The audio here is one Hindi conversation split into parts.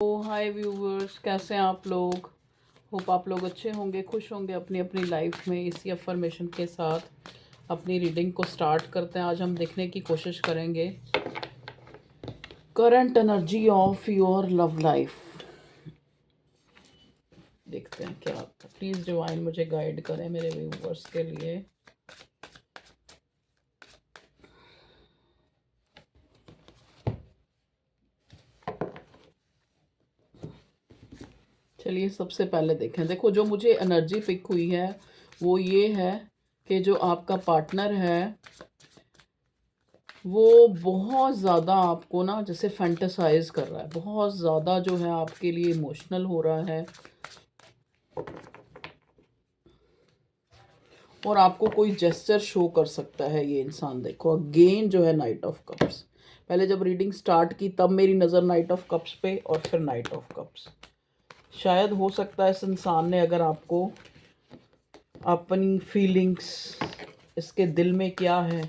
हाय व्यूवर्स, कैसे हैं आप लोग। होप आप लोग अच्छे होंगे, खुश होंगे अपनी अपनी लाइफ में। इसी अफर्मेशन के साथ अपनी रीडिंग को स्टार्ट करते हैं। आज हम देखने की कोशिश करेंगे current energy of your love life. देखते हैं क्या आता है। प्लीज़ डिवाइन मुझे गाइड करें मेरे व्यूवर्स के लिए। चलिए सबसे पहले देखें। देखो, जो मुझे एनर्जी पिक हुई है वो ये है कि जो आपका पार्टनर है वो बहुत ज़्यादा आपको ना जैसे फैंटेसाइज कर रहा है, बहुत ज़्यादा जो है आपके लिए इमोशनल हो रहा है और आपको कोई जेस्चर शो कर सकता है ये इंसान। देखो अगेन जो है नाइट ऑफ कप्स। पहले जब रीडिंग स्टार्ट की तब मेरी नज़र नाइट ऑफ कप्स पे और फिर नाइट ऑफ कप्स। शायद हो सकता है इस इंसान ने अगर आपको अपनी फीलिंग्स, इसके दिल में क्या है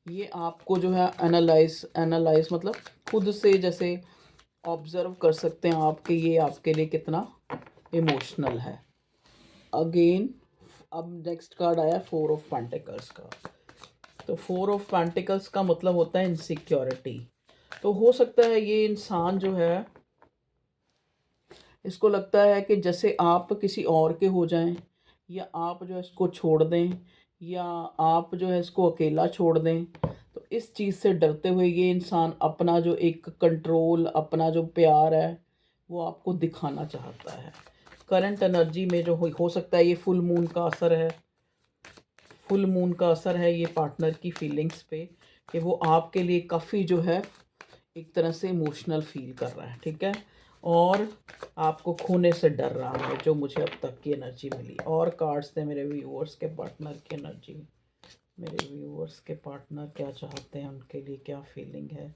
ये आपको जो है एनालाइज मतलब खुद से जैसे ऑब्जर्व कर सकते हैं आप कि ये आपके लिए कितना इमोशनल है। अगेन अब नेक्स्ट कार्ड आया 4 ऑफ पेंटिकल्स का। तो 4 ऑफ पेंटिकल्स का मतलब होता है इनसिक्योरिटी। तो हो सकता है ये इंसान जो है इसको लगता है कि जैसे आप किसी और के हो जाएं, या आप जो है इसको छोड़ दें, या आप जो है इसको अकेला छोड़ दें। तो इस चीज़ से डरते हुए ये इंसान अपना जो एक कंट्रोल, अपना जो प्यार है वो आपको दिखाना चाहता है। करंट एनर्जी में जो हो सकता है ये फुल मून का असर है। फुल मून का असर है ये पार्टनर की फीलिंग्स पे कि वो आपके लिए काफ़ी जो है एक तरह से इमोशनल फील कर रहा है, ठीक है। और आपको खोने से डर रहा है, जो मुझे अब तक की एनर्जी मिली। और कार्ड्स थे मेरे व्यूअर्स के पार्टनर की एनर्जी। मेरे व्यूअर्स के पार्टनर क्या चाहते हैं, उनके लिए क्या फीलिंग है,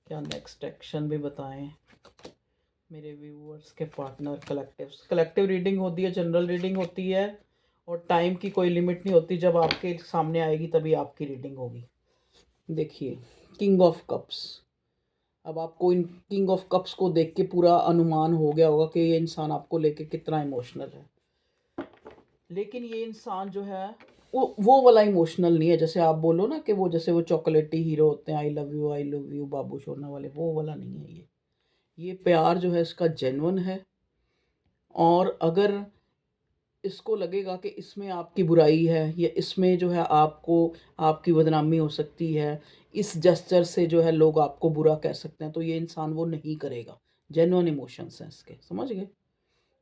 क्या नेक्स्ट एक्शन भी बताएं। मेरे व्यूअर्स के पार्टनर कलेक्टिव रीडिंग होती है, जनरल रीडिंग होती है और टाइम की कोई लिमिट नहीं होती। जब आपके सामने आएगी तभी आपकी रीडिंग होगी। देखिए किंग ऑफ कप्स। अब आपको इन किंग ऑफ कप्स को देख के पूरा अनुमान हो गया होगा कि ये इंसान आपको लेके कितना इमोशनल है। लेकिन ये इंसान जो है वो वाला इमोशनल नहीं है जैसे आप बोलो ना कि वो जैसे वो चॉकलेटी हीरो होते हैं, आई लव यू बाबू सोना वाले, वो वाला नहीं है ये प्यार जो है इसका जेन्युइन है। और अगर इसको लगेगा कि इसमें आपकी बुराई है या इसमें जो है आपको आपकी बदनामी हो सकती है, इस जेस्चर से जो है लोग आपको बुरा कह सकते हैं, तो ये इंसान वो नहीं करेगा। जेन्युइन इमोशंस हैं इसके, समझ गए।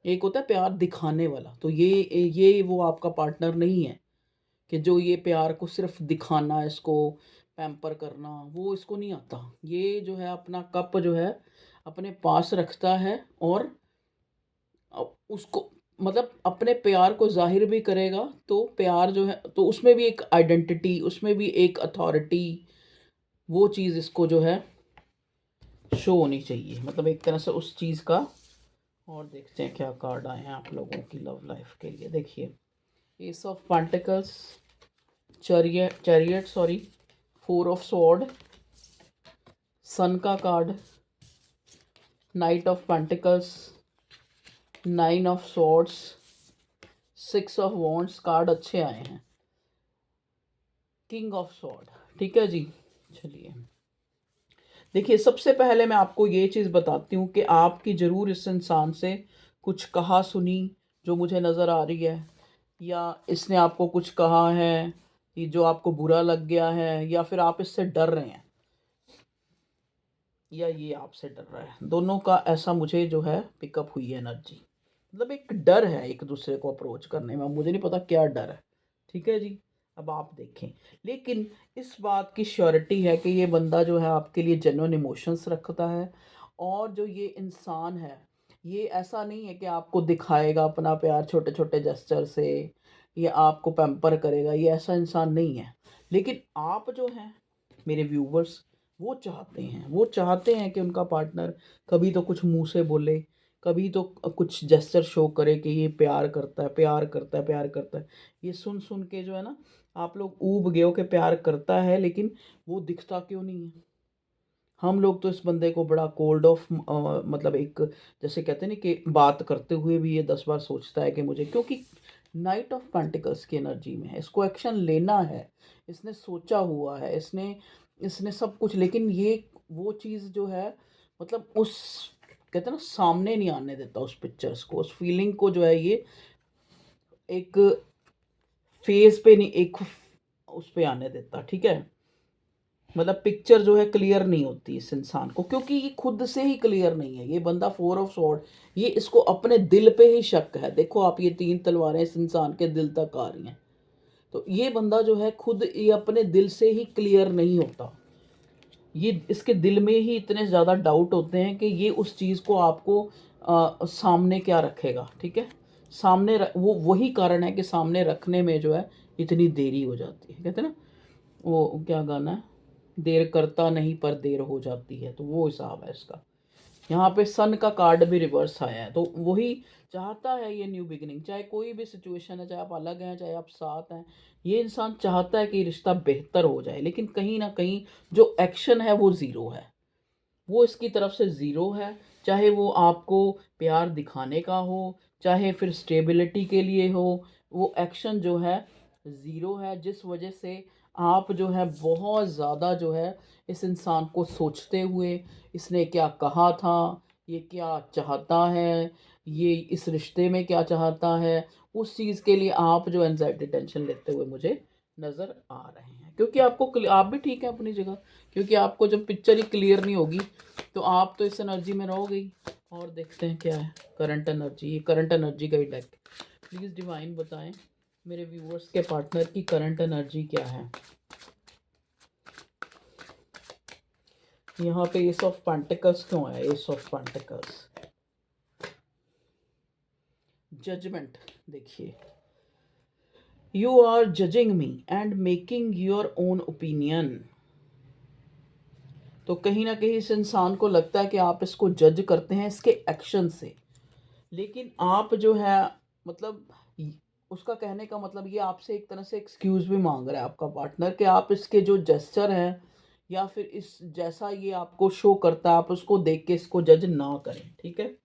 एक होता है प्यार दिखाने वाला, तो ये वो आपका पार्टनर नहीं है कि जो ये प्यार को सिर्फ दिखाना, इसको पैम्पर करना, वो इसको नहीं आता। ये जो है अपना कप जो है अपने पास रखता है और उसको मतलब अपने प्यार को जाहिर भी करेगा। तो प्यार जो है तो उसमें भी एक आइडेंटिटी, उसमें भी एक अथॉरिटी, वो चीज़ इसको जो है शो होनी चाहिए, मतलब एक तरह से उस चीज़ का। और देखते हैं क्या कार्ड आए हैं आप लोगों की लव लाइफ के लिए। देखिए ace of pentacles, chariot sorry, 4 of sword, sun का card, knight of pentacles, 9 of swords, 6 of wands. Card अच्छे आए हैं। किंग ऑफ स्वॉर्ड, ठीक है जी। चलिए देखिए, सबसे पहले मैं आपको ये चीज़ बताती हूँ कि आपकी ज़रूर इस इंसान से कुछ कहा सुनी जो मुझे नज़र आ रही है, या इसने आपको कुछ कहा है कि जो आपको बुरा लग गया है, या फिर आप इससे डर रहे हैं, या ये आपसे डर रहा है। दोनों का ऐसा मुझे जो है पिकअप हुई है एनर्जी। मतलब एक डर है एक दूसरे को अप्रोच करने में, मुझे नहीं पता क्या डर है, ठीक है जी। अब आप देखें, लेकिन इस बात की श्योरिटी है कि ये बंदा जो है आपके लिए जेन्युइन इमोशंस रखता है। और जो ये इंसान है ये ऐसा नहीं है कि आपको दिखाएगा अपना प्यार छोटे छोटे जेस्चर से, या आपको पैम्पर करेगा, ये ऐसा इंसान नहीं है। लेकिन आप जो हैं मेरे व्यूवर्स, वो चाहते हैं कि उनका पार्टनर कभी तो कुछ मुंह से बोले, कभी तो कुछ जेस्चर शो करे कि ये प्यार करता है, प्यार करता है, प्यार करता है। ये सुन सुन के जो है ना आप लोग ऊब गए हो कि प्यार करता है, लेकिन वो दिखता क्यों नहीं है। हम लोग तो इस बंदे को बड़ा कोल्ड ऑफ मतलब एक जैसे कहते हैं ना कि बात करते हुए भी ये 10 बार सोचता है कि मुझे, क्योंकि नाइट ऑफ पेंटिकल्स की एनर्जी में है, इसको एक्शन लेना है, इसने सोचा हुआ है, इसने इसने सब कुछ, लेकिन ये वो चीज़ जो है मतलब उस कहते हैं ना सामने नहीं आने देता उस पिक्चर्स को, उस फीलिंग को जो है ये एक फेस पे नहीं, एक उस पे आने देता, ठीक है। मतलब पिक्चर जो है क्लियर नहीं होती इस इंसान को, क्योंकि ये खुद से ही क्लियर नहीं है ये बंदा। 4 ऑफ स्वॉर्ड, ये इसको अपने दिल पे ही शक है। देखो आप, ये 3 तलवारें इस इंसान के दिल तक आ रही हैं, तो ये बंदा जो है खुद ये अपने दिल से ही क्लियर नहीं होता। ये इसके दिल में ही इतने ज़्यादा डाउट होते हैं कि ये उस चीज़ को आपको सामने क्या रखेगा, ठीक है। वो वही कारण है कि सामने रखने में जो है इतनी देरी हो जाती है। कहते हैं ना, वो क्या गाना है, देर करता नहीं पर देर हो जाती है, तो वो हिसाब है इसका। यहाँ पे सन का कार्ड भी रिवर्स आया है, तो वही चाहता है ये न्यू बिगिनिंग। चाहे कोई भी सिचुएशन है, चाहे आप अलग हैं चाहे आप साथ हैं, ये इंसान चाहता है कि रिश्ता बेहतर हो जाए, लेकिन कहीं ना कहीं जो एक्शन है वो ज़ीरो है, वो इसकी तरफ से ज़ीरो है। चाहे वो आपको प्यार दिखाने का हो, चाहे फिर स्टेबिलिटी के लिए हो, वो एक्शन जो है ज़ीरो है, जिस वजह से आप जो है बहुत ज़्यादा जो है इस इंसान को सोचते हुए, इसने क्या कहा था, ये क्या चाहता है, ये इस रिश्ते में क्या चाहता है, उस चीज़ के लिए आप जो एनजाइटी टेंशन लेते हुए मुझे नज़र आ रहे हैं। क्योंकि आप भी ठीक है अपनी जगह, क्योंकि आपको जब पिक्चर ही क्लियर नहीं होगी तो आप तो इस एनर्जी में रहोगे ही। और देखते हैं क्या है करंट एनर्जी, ये करंट एनर्जी का ही डेक। प्लीज़ डिवाइन बताएं मेरे व्यूअर्स के पार्टनर की करंट एनर्जी क्या है। यहाँ पे एस ऑफ पेंटिकल्स क्यों है? Ace of pentacles, judgement. देखिए, you are judging me and making your own opinion. तो कहीं ना कहीं इस इंसान को लगता है कि आप इसको जज करते हैं इसके एक्शन से, लेकिन आप जो है मतलब उसका कहने का मतलब ये आपसे एक तरह से एक्सक्यूज़ भी मांग रहा है आपका पार्टनर, कि आप इसके जो जेस्चर हैं या फिर इस जैसा ये आपको शो करता है आप उसको देख के इसको जज ना करें, ठीक है।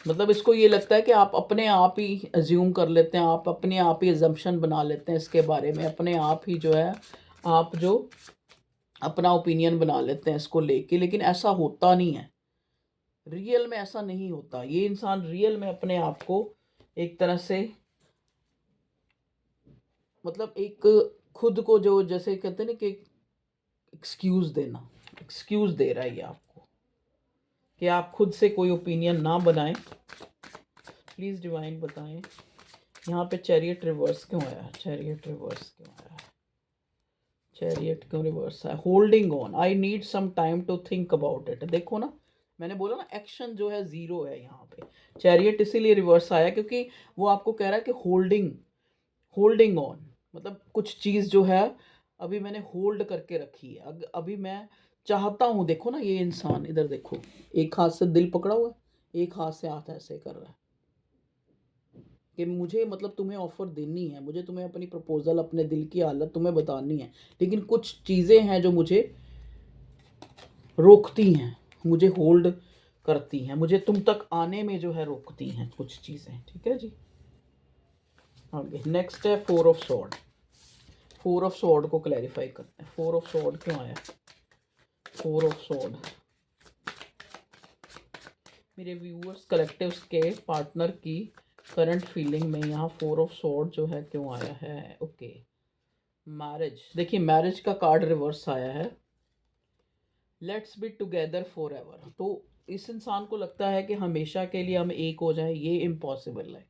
मतलब इसको ये लगता है कि आप अपने आप ही अज्यूम कर लेते हैं, आप अपने आप ही एजम्पशन बना लेते हैं इसके बारे में, अपने आप ही जो है आप जो अपना ओपिनियन बना लेते हैं इसको लेके, लेकिन ऐसा होता नहीं है। रियल में ऐसा नहीं होता। ये इंसान रियल में अपने आप को एक तरह से मतलब एक खुद को जो जैसे कहते हैं ना कि एक्सक्यूज़ देना, एक्सक्यूज़ दे रहा है ये आपको कि आप खुद से कोई ओपिनियन ना बनाएं। प्लीज़ डिवाइन बताएं यहाँ पे चैरियट रिवर्स क्यों आया है? चैरियट रिवर्स क्यों आया है? चैरियट क्यों रिवर्स है? Holding on, I need some time to think about it. देखो ना, मैंने बोला ना एक्शन जो है ज़ीरो है यहाँ पे। चैरियट इसीलिए रिवर्स आया क्योंकि वो आपको कह रहा है कि होल्डिंग होल्डिंग ऑन, मतलब कुछ चीज़ जो है अभी मैंने होल्ड करके रखी है, अभी मैं चाहता हूँ। देखो ना, ये इंसान इधर देखो, एक हाथ से दिल पकड़ा हुआ है, एक हाथ से हाथ ऐसे कर रहा है कि मुझे मतलब तुम्हें ऑफ़र देनी है, मुझे तुम्हें अपनी प्रपोज़ल, अपने दिल की हालत तुम्हें बतानी है, लेकिन कुछ चीज़ें हैं जो मुझे रोकती हैं, मुझे होल्ड करती हैं, मुझे तुम तक आने में जो है रोकती हैं कुछ चीज़ें, ठीक है जी। आगे नेक्स्ट है 4 ऑफ स्वॉर्ड। 4 ऑफ स्वॉर्ड को क्लैरिफाई करते हैं। 4 ऑफ स्वॉर्ड क्यों आया? 4 ऑफ स्वॉर्ड मेरे व्यूअर्स कलेक्टिव्स के पार्टनर की करंट फीलिंग में यहाँ 4 ऑफ स्वॉर्ड जो है क्यों आया है? Okay, marriage. देखिए, मैरिज का कार्ड रिवर्स आया है, let's be together for ever. तो इस इंसान को लगता है कि हमेशा के लिए हम एक हो जाए, ये इम्पॉसिबल है।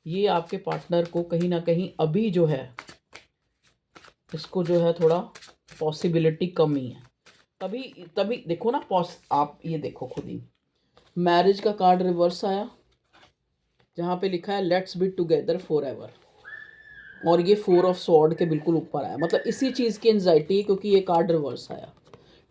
ये आपके पार्टनर को कहीं ना कहीं अभी जो है इसको जो है थोड़ा पॉसिबिलिटी कम ही है। तभी तभी देखो ना, आप ये देखो खुद ही, मैरिज का कार्ड रिवर्स आया जहाँ पे लिखा है let's be together for ever, और ये 4 ऑफ स्वॉर्ड के बिल्कुल ऊपर आया। मतलब इसी चीज़ की एंजाइटी, क्योंकि ये कार्ड रिवर्स आया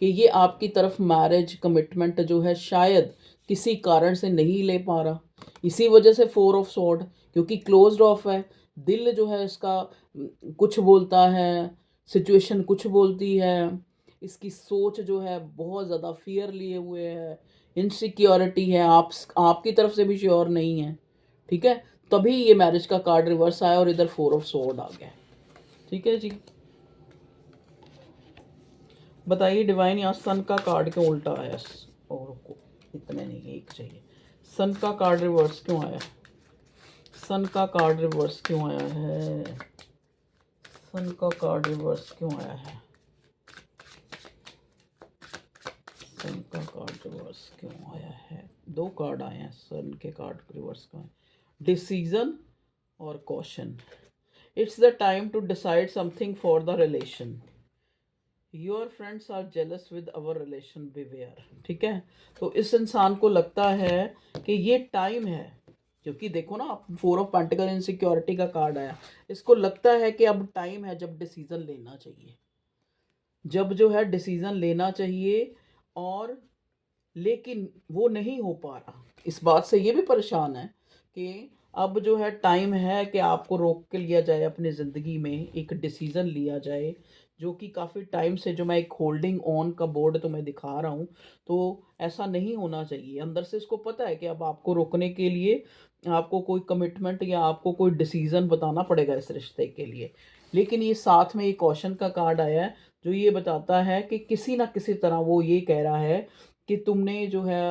कि ये आपकी तरफ मैरिज कमिटमेंट जो है शायद किसी कारण से नहीं ले पा रहा, इसी वजह से 4 ऑफ स्वॉर्ड, क्योंकि क्लोज्ड ऑफ है, दिल जो है इसका कुछ बोलता है, सिचुएशन कुछ बोलती है, इसकी सोच जो है बहुत ज़्यादा फ़ियर लिए हुए है, इनसिक्योरिटी है, आपकी तरफ से भी श्योर नहीं है, ठीक है? तभी ये मैरिज का कार्ड रिवर्स आया और इधर 4 ऑफ स्वॉर्ड आ गया। ठीक है जी, बताइए डिवाइन, यहाँ सन का कार्ड क्यों उल्टा आया? और को इतने नहीं, एक चाहिए। सन का कार्ड रिवर्स क्यों आया? सन का कार्ड रिवर्स क्यों आया है? सन का कार्ड रिवर्स क्यों आया है? सन का कार्ड रिवर्स क्यों आया है? 2 कार्ड आए हैं सन के कार्ड रिवर्स का, डिसीजन और caution. It's the time to decide something for the relation. Your friends are jealous with our relation, beware. ठीक है, तो इस इंसान को लगता है कि ये टाइम है, क्योंकि देखो ना, आप 4 ऑफ पेंटिकल इनसिक्योरिटी का कार्ड आया, इसको लगता है कि अब टाइम है जब डिसीजन लेना चाहिए, जब जो है डिसीजन लेना चाहिए, और लेकिन वो नहीं हो पा रहा। इस बात से ये भी परेशान है कि अब जो है टाइम है कि आपको रोक के लिया जाए, अपनी ज़िंदगी में एक डिसीज़न लिया जाए, जो कि काफ़ी टाइम से, जो मैं एक होल्डिंग ऑन का बोर्ड तुम्हें दिखा रहा हूँ, तो ऐसा नहीं होना चाहिए। अंदर से इसको पता है कि अब आपको रोकने के लिए आपको कोई कमिटमेंट या आपको कोई डिसीज़न बताना पड़ेगा इस रिश्ते के लिए। लेकिन ये साथ में एक क्वेश्चन का कार्ड आया है, जो ये बताता है कि किसी ना किसी तरह वो ये कह रहा है कि तुमने जो है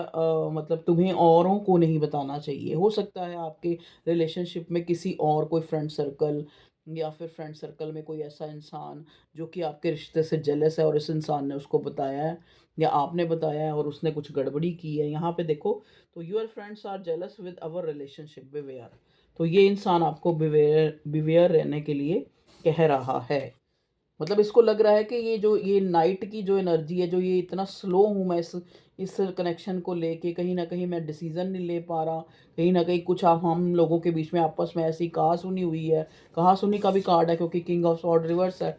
मतलब तुम्हें औरों को नहीं बताना चाहिए। हो सकता है आपके रिलेशनशिप में किसी और, कोई फ्रेंड सर्कल, या फिर फ्रेंड सर्कल में कोई ऐसा इंसान जो कि आपके रिश्ते से जेलस है, और इस इंसान ने उसको बताया है या आपने बताया है और उसने कुछ गड़बड़ी की है। यहाँ पे देखो, तो your friends are jealous with our relationship, beware. तो ये इंसान आपको बिवेयर बिवेयर रहने के लिए कह रहा है। मतलब इसको लग रहा है कि ये नाइट की जो एनर्जी है, जो ये इतना स्लो हूँ मैं इस कनेक्शन को लेके, कहीं ना कहीं मैं डिसीजन नहीं ले पा रहा, कहीं ना कहीं कुछ हम लोगों के बीच में आपस में ऐसी कहा सुनी हुई है। कहा सुनी का भी कार्ड है, क्योंकि किंग ऑफ सॉर्ड रिवर्स है,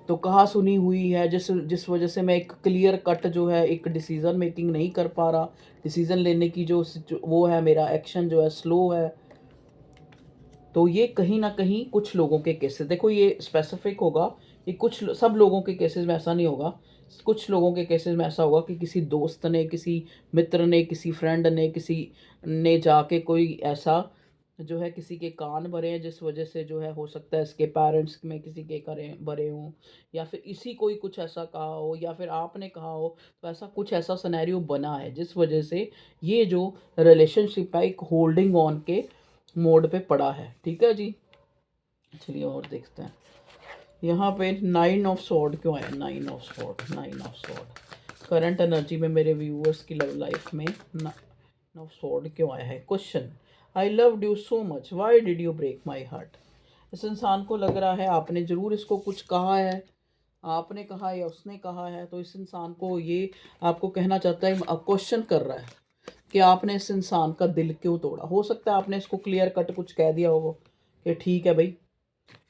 तो कहा सुनी हुई है, जिस जिस वजह से मैं एक क्लियर कट जो है एक डिसीजन मेकिंग नहीं कर पा रहा। डिसीजन लेने की जो वो है, मेरा एक्शन जो है स्लो है। तो ये कहीं ना कहीं कुछ लोगों के केसेस, देखो ये स्पेसिफिक होगा, ये कुछ सब लोगों के केसेस में ऐसा नहीं होगा। कुछ लोगों के केसेस में ऐसा होगा कि किसी दोस्त ने, किसी मित्र ने, किसी फ्रेंड ने, किसी ने जाके कोई ऐसा जो है किसी के कान भरे हैं, जिस वजह से जो है हो सकता है इसके पेरेंट्स में किसी के करें भरे हों, या फिर इसी कोई कुछ ऐसा कहा हो, या फिर आपने कहा हो। तो ऐसा कुछ ऐसा सिनेरियो बना है जिस वजह से ये जो रिलेशनशिप है एक होल्डिंग ऑन के मोड पे पड़ा है। ठीक है जी, चलिए और देखते हैं। यहाँ पे 9 ऑफ सॉर्ड क्यों आया? 9 of sword, 9 of sword current energy में मेरे व्यूअर्स की लव लाइफ में 9 ऑफ सॉर्ड क्यों आया है? Question, I loved you so much, why did you break my heart? इस इंसान को लग रहा है आपने ज़रूर इसको कुछ कहा है, आपने कहा या उसने कहा है। तो इस इंसान को ये आपको कहना चाहता है, क्वेश्चन कर रहा है कि आपने इस इंसान का दिल क्यों तोड़ा। हो सकता है आपने इसको क्लियर कट कुछ कह दिया हो कि ठीक है भाई,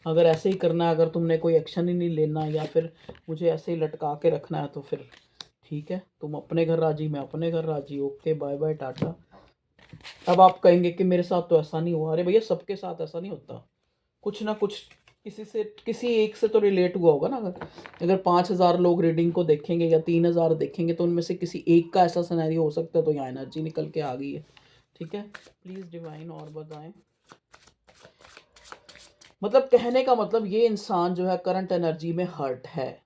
अगर ऐसे ही करना है, अगर तुमने कोई एक्शन ही नहीं लेना, या फिर मुझे ऐसे ही लटका के रखना है, तो फिर ठीक है, तुम अपने घर राजी, मैं अपने घर राजी, ओके बाय बाय टाटा। अब आप कहेंगे कि मेरे साथ तो ऐसा नहीं हुआ। अरे भैया, सबके साथ ऐसा नहीं होता। कुछ ना कुछ किसी से, किसी एक से तो रिलेट हुआ होगा ना। अगर 5,000 लोग रीडिंग को देखेंगे या 3,000 देखेंगे, तो उनमें से किसी एक का ऐसा सिनेरियो हो सकता है। तो यहाँ एनर्जी निकल के आ गई है। ठीक है, प्लीज़ डिवाइन और बताएं। मतलब कहने का मतलब, ये इंसान जो है करंट एनर्जी में हर्ट है।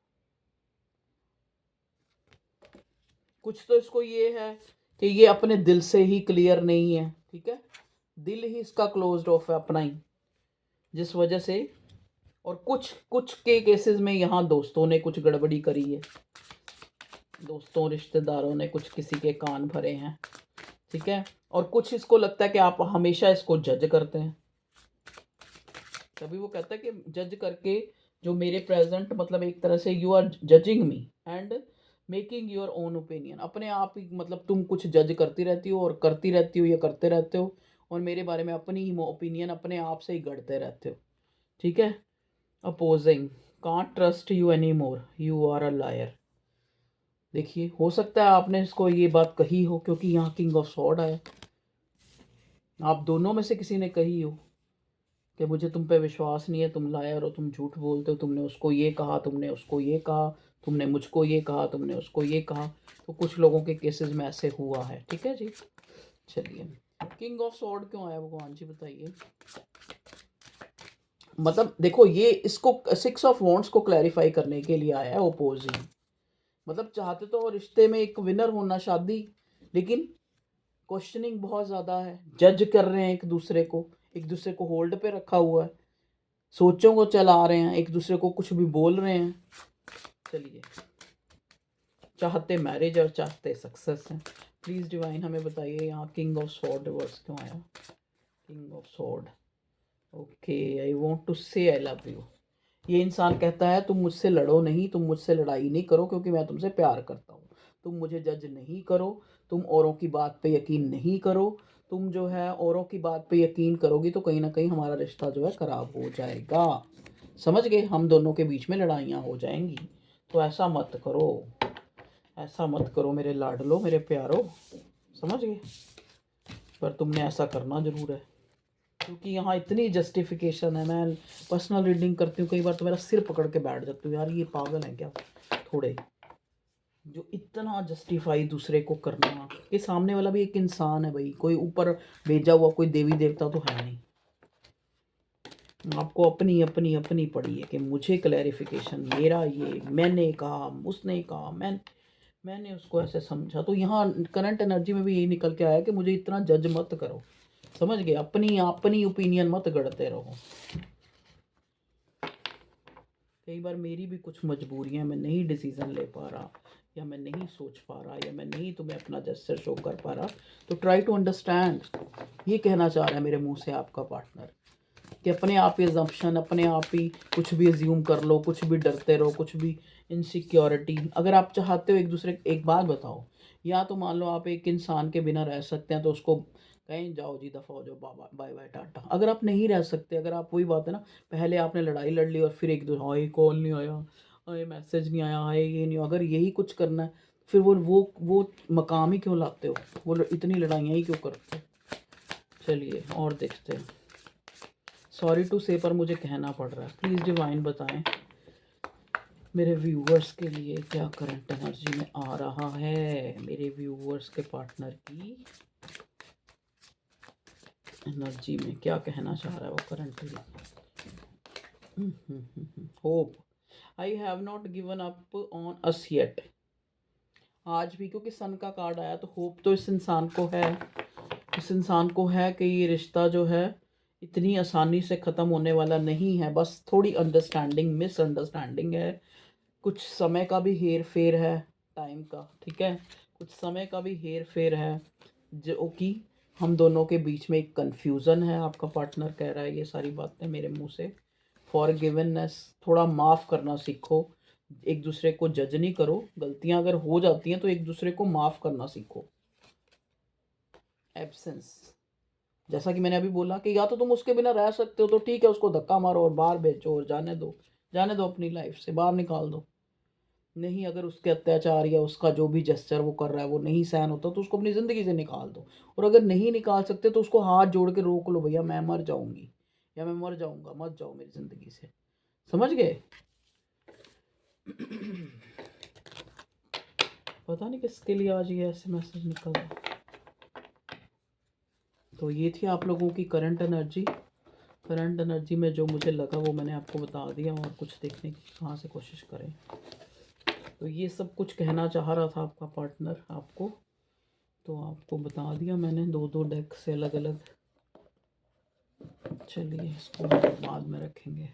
कुछ तो इसको ये है कि ये अपने दिल से ही क्लियर नहीं है। ठीक है, दिल ही इसका क्लोज्ड ऑफ है अपना ही, जिस वजह से। और कुछ कुछ के केसेस में यहाँ दोस्तों ने कुछ गड़बड़ी करी है, दोस्तों रिश्तेदारों ने कुछ किसी के कान भरे हैं। ठीक है, और कुछ इसको लगता है कि आप हमेशा इसको जज करते हैं। तभी वो कहता है कि जज करके, जो मेरे प्रेजेंट, मतलब एक तरह से you are judging me and making your own opinion. अपने आप ही, मतलब तुम कुछ जज करती रहती हो और करती रहती हो या करते रहते हो, और मेरे बारे में अपनी ही ओपिनियन अपने आप से ही गढ़ते रहते हो। ठीक है, opposing, can't trust you any more, you are a liar. देखिए, हो सकता है आपने इसको ये बात कही हो, क्योंकि यहाँ किंग ऑफ सॉर्ड आया, आप दोनों में से किसी ने कही हो। कि मुझे तुम पे विश्वास नहीं है, तुम लायर हो, तुम झूठ बोलते हो, तुमने उसको ये कहा, तुमने उसको ये कहा, तुमने मुझको ये कहा, तुमने उसको ये कहा। तो कुछ लोगों के केसेस में ऐसे हुआ है, ठीक है जी। चलिए, किंग ऑफ सॉर्ड क्यों आया भगवान जी बताइए। मतलब देखो, ये इसको 6 ऑफ वॉन्ड्स को क्लैरिफाई करने के लिए आया है ओपोजिंग। मतलब चाहते तो रिश्ते में एक विनर होना शादी, लेकिन क्वेश्चनिंग बहुत ज़्यादा है, जज कर रहे हैं एक दूसरे को होल्ड पे रखा हुआ है, सोचों को चला रहे हैं, एक दूसरे को कुछ भी बोल रहे हैं। चलिए, चाहते मैरिज और चाहते सक्सेस हैं। प्लीज़ डिवाइन हमें बताइए यहाँ किंग ऑफ सॉर्ड रिवर्स क्यों आया। King of sword, okay, I want to say I love you. ये इंसान कहता है तुम मुझसे लड़ो नहीं, तुम मुझसे लड़ाई नहीं करो, क्योंकि मैं तुमसे प्यार करता हूँ। तुम मुझे जज नहीं करो, तुम औरों की बात पे यकीन नहीं करो। तुम जो है औरों की बात पे यकीन करोगी तो कहीं ना कहीं हमारा रिश्ता जो है ख़राब हो जाएगा। समझ गए, हम दोनों के बीच में लड़ाइयाँ हो जाएंगी। तो ऐसा मत करो, ऐसा मत करो मेरे लाडलो, मेरे प्यारो, समझ गए। पर तुमने ऐसा करना ज़रूर है, क्योंकि यहाँ इतनी जस्टिफिकेशन है। मैं पर्सनल रीडिंग करती हूँ, कई बार तो मेरा सिर पकड़ के बैठ जाती हूँ, यार ये पागल है क्या थोड़े, जो इतना जस्टिफाई दूसरे को करना। कि सामने वाला भी एक इंसान है भाई, कोई ऊपर भेजा हुआ कोई देवी देवता तो है नहीं। आपको अपनी अपनी अपनी पड़ी है कि मुझे क्लैरिफिकेशन, मेरा ये, मैंने कहा, उसने कहा, मैंने उसको ऐसे समझा। तो यहाँ करंट एनर्जी में भी यही निकल के आया कि मुझे इतना जज मत करो, समझ गए, अपनी अपनी ओपिनियन मत गढ़ते रहो। कई बार मेरी भी कुछ मजबूरियां, मैं नहीं डिसीज़न ले पा रहा, या मैं नहीं सोच पा रहा, या मैं नहीं तुम्हें अपना जेस्चर शो कर पा रहा, तो ट्राई टू अंडरस्टैंड। ये कहना चाह रहा है मेरे मुंह से आपका पार्टनर, कि अपने आप ही एजम्पशन, अपने आप ही कुछ भी एज्यूम कर लो, कुछ भी डरते रहो, कुछ भी इनसिक्योरिटी। अगर आप चाहते हो एक दूसरे, एक बात बताओ, या तो मान लो आप एक इंसान के बिना रह सकते हैं तो उसको कहीं जाओ जी, दफ़ा हो जाओ, बाबा बाय बाय टाटा। अगर आप नहीं रह सकते, अगर आप, वही बात है ना, पहले आपने लड़ाई लड़ ली और फिर एक दो, हाय कॉल नहीं आया, हाय मैसेज नहीं आया, हाय ये नहीं, अगर यही कुछ करना है फिर वो मकाम ही क्यों लाते हो, वो इतनी लड़ाइयाँ ही क्यों करते हो। चलिए और देखते हैं। सॉरी टू से, पर मुझे कहना पड़ रहा है। प्लीज़ डिवाइन बताएं मेरे व्यूवर्स के लिए क्या करंट एनर्जी में आ रहा है, मेरे व्यूवर्स के पार्टनर की एनर्जी में क्या कहना चाह रहा है वो currently. Hope, I have not given up on us yet. आज भी क्योंकि सन का कार्ड आया, तो होप तो इस इंसान को है, इस इंसान को है कि ये रिश्ता जो है इतनी आसानी से ख़त्म होने वाला नहीं है। बस थोड़ी अंडरस्टैंडिंग, मिसअंडरस्टैंडिंग है, कुछ समय का भी हेर फेर है, टाइम का, ठीक है, कुछ समय का भी हेर फेर है, जो कि हम दोनों के बीच में एक कन्फ्यूज़न है। आपका पार्टनर कह रहा है ये सारी बातें मेरे मुंह से। फॉरगिवनेस, थोड़ा माफ़ करना सीखो, एक दूसरे को जज नहीं करो। गलतियां अगर हो जाती हैं तो एक दूसरे को माफ़ करना सीखो। एब्सेंस, जैसा कि मैंने अभी बोला कि या तो तुम उसके बिना रह सकते हो तो ठीक है, उसको धक्का मारो और बाहर भेजो और जाने दो, जाने दो, अपनी लाइफ से बाहर निकाल दो। नहीं, अगर उसके अत्याचार या उसका जो भी जेस्चर वो कर रहा है वो नहीं सहन होता तो उसको अपनी ज़िंदगी से निकाल दो। और अगर नहीं निकाल सकते तो उसको हाथ जोड़ के रोक लो, भैया मैं मर जाऊंगी या मैं मर जाऊंगा, मत जाओ मेरी ज़िंदगी से, समझ गए। पता नहीं किसके लिए आज ये ऐसे मैसेज निकल रहा। तो ये थी आप लोगों की करंट एनर्जी। करंट एनर्जी में जो मुझे लगा वो मैंने आपको बता दिया, और कुछ देखने की कहाँ से कोशिश करें। तो ये सब कुछ कहना चाह रहा था आपका पार्टनर आपको, तो आपको बता दिया मैंने, दो दो डेक से अलग अलग। चलिए इसको बाद में रखेंगे,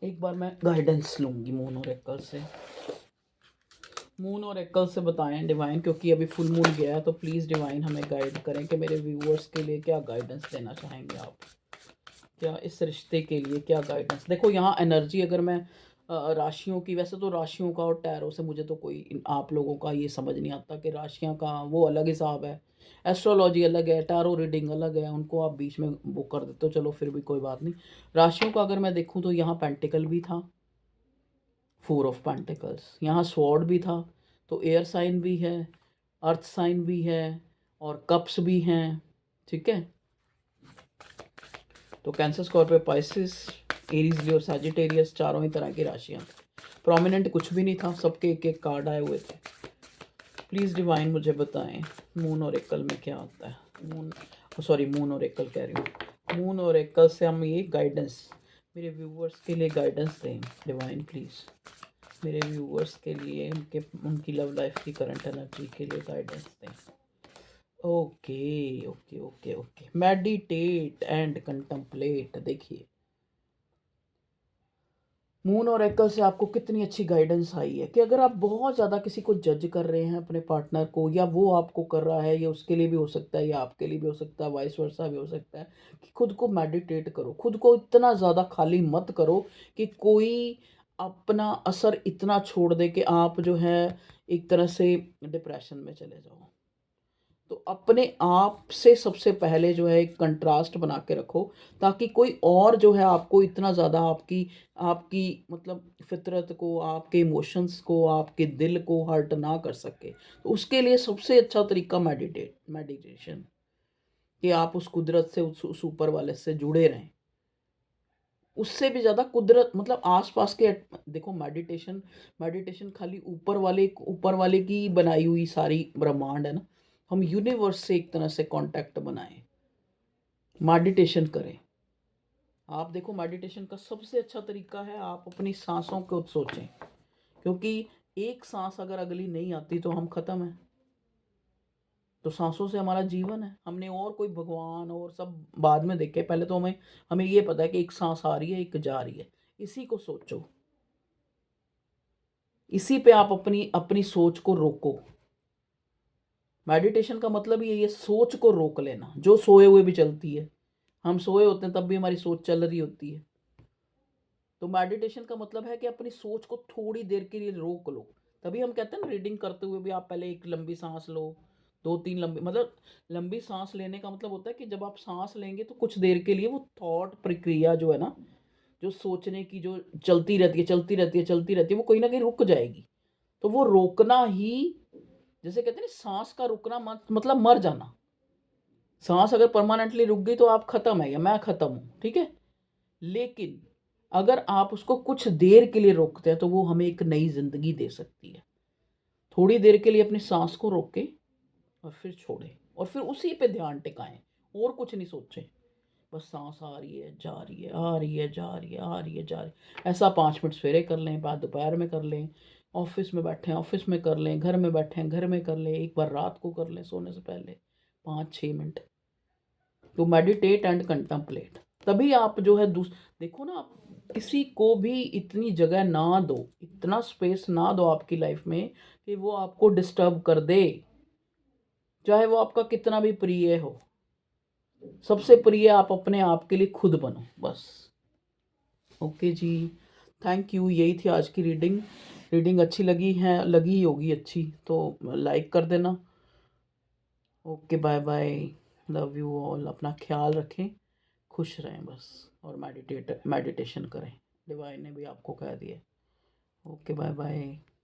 एक बार मैं गाइडेंस लूँगी मून और एक्ल से। मून और एक्ल से बताएं डिवाइन, क्योंकि अभी फुल मून गया है, तो प्लीज़ डिवाइन हमें गाइड करें कि मेरे व्यूअर्स के लिए क्या गाइडेंस देना चाहेंगे आप, क्या इस रिश्ते के लिए क्या गाइडेंस। देखो यहाँ एनर्जी, अगर मैं राशियों की, वैसे तो राशियों का और टैरो से मुझे तो कोई, आप लोगों का ये समझ नहीं आता कि राशियाँ का वो अलग हिसाब है, एस्ट्रोलॉजी अलग है, टैरो रीडिंग अलग है, उनको आप बीच में वो कर देते हो, चलो फिर भी कोई बात नहीं। राशियों का अगर मैं देखूँ तो यहाँ पेंटिकल भी था, 4 ऑफ पेंटिकल्स, यहाँ स्वॉर्ड भी था, तो एयर साइन भी है, अर्थ साइन भी है, और कप्स भी हैं, ठीक है। तो कैंसर, स्कॉर्पियो, पाइसिस, एरीज, लियो, सैजिटेरियस, चारों ही तरह की राशियाँ। प्रोमिनेंट कुछ भी नहीं था, सबके एक एक कार्ड आए हुए थे। प्लीज़ डिवाइन मुझे बताएं मून और एकल में क्या होता है। मून और एकल कह रही हूँ, मून और एकल से हम ये गाइडेंस मेरे व्यूवर्स के लिए गाइडेंस दें डिवाइन प्लीज़। मेरे व्यूवर्स के लिए उनकी लव लाइफ की करंट एनर्जी के लिए गाइडेंस दें। Okay okay okay okay. Meditate and contemplate. देखिए मून और एकल से आपको कितनी अच्छी गाइडेंस आई है कि अगर आप बहुत ज़्यादा किसी को जज कर रहे हैं अपने पार्टनर को, या वो आपको कर रहा है, ये उसके लिए भी हो सकता है या आपके लिए भी हो सकता है, वाइस वर्सा भी हो सकता है, कि खुद को मेडिटेट करो, खुद को इतना ज़्यादा खाली मत करो कि कोई अपना असर इतना छोड़ दे कि आप जो है एक तरह से डिप्रेशन में चले जाओ। तो अपने आप से सबसे पहले जो है एक कंट्रास्ट बना के रखो, ताकि कोई और जो है आपको इतना ज़्यादा आपकी आपकी मतलब फितरत को, आपके इमोशंस को, आपके दिल को हर्ट ना कर सके। तो उसके लिए सबसे अच्छा तरीका मेडिटेशन, कि आप उस कुदरत से, उस ऊपर वाले से जुड़े रहें। उससे भी ज़्यादा कुदरत मतलब आसपास के देखो, मेडिटेशन मेडिटेशन खाली ऊपर वाले की बनाई हुई सारी ब्रह्मांड है ना। हम यूनिवर्स से एक तरह से कांटेक्ट बनाएं, मेडिटेशन करें। आप देखो मेडिटेशन का सबसे अच्छा तरीका है आप अपनी सांसों को सोचें, क्योंकि एक सांस अगर अगली नहीं आती तो हम खत्म हैं। तो सांसों से हमारा जीवन है। हमने और कोई भगवान और सब बाद में देखे, पहले तो हमें हमें ये पता है कि एक सांस आ रही है, एक जा रही है। इसी को सोचो, इसी पे आप अपनी अपनी सोच को रोको। मेडिटेशन का मतलब ये सोच को रोक लेना, जो सोए हुए भी चलती है। हम सोए होते हैं तब भी हमारी सोच चल रही होती है। तो मेडिटेशन का मतलब है कि अपनी सोच को थोड़ी देर के लिए रोक लो। तभी हम कहते हैं ना, रीडिंग करते हुए भी आप पहले एक लंबी सांस लो, दो तीन लंबी, मतलब लंबी सांस लेने का मतलब होता है कि जब आप सांस लेंगे तो कुछ देर के लिए वो थॉट प्रक्रिया जो है ना, जो सोचने की जो चलती रहती है चलती रहती है चलती रहती है, वो कहीं ना कहीं रुक जाएगी। तो वो रोकना ही, जैसे कहते हैं ना, सांस का रुकना मतलब मर जाना। सांस अगर परमानेंटली रुक गई तो आप खत्म है, या मैं खत्म हूँ, ठीक है। लेकिन अगर आप उसको कुछ देर के लिए रोकते हैं तो वो हमें एक नई जिंदगी दे सकती है। थोड़ी देर के लिए अपनी सांस को रोकें और फिर छोड़ें, और फिर उसी पे ध्यान टिकाएं, और कुछ नहीं सोचें। बस सांस आ रही है, जा रही है, आ रही है, जा रही है, आ रही है, जा रही है। ऐसा 5 मिनट सवेरे कर लें, बाद दोपहर में कर लें, ऑफिस में बैठे हैं ऑफिस में कर लें, घर में बैठे हैं घर में कर लें, एक बार रात को कर लें सोने से पहले 5-6 मिनट। तो मेडिटेट एंड कंtemplate। तभी आप जो है देखो ना, आप किसी को भी इतनी जगह ना दो, इतना स्पेस ना दो आपकी लाइफ में कि वो आपको डिस्टर्ब कर दे, चाहे वो आपका कितना भी प्रिय हो। सबसे प्रिय आप अपने आप के लिए खुद बनो बस। ओके जी, थैंक यू। यही थी आज की रीडिंग। रीडिंग अच्छी लगी है, लगी ही होगी अच्छी, तो लाइक कर देना। Okay, bye bye, love you all. अपना ख्याल रखें, खुश रहें बस, और मेडिटेशन करें। डिवाइन ने भी आपको कह दिया। Okay, bye bye.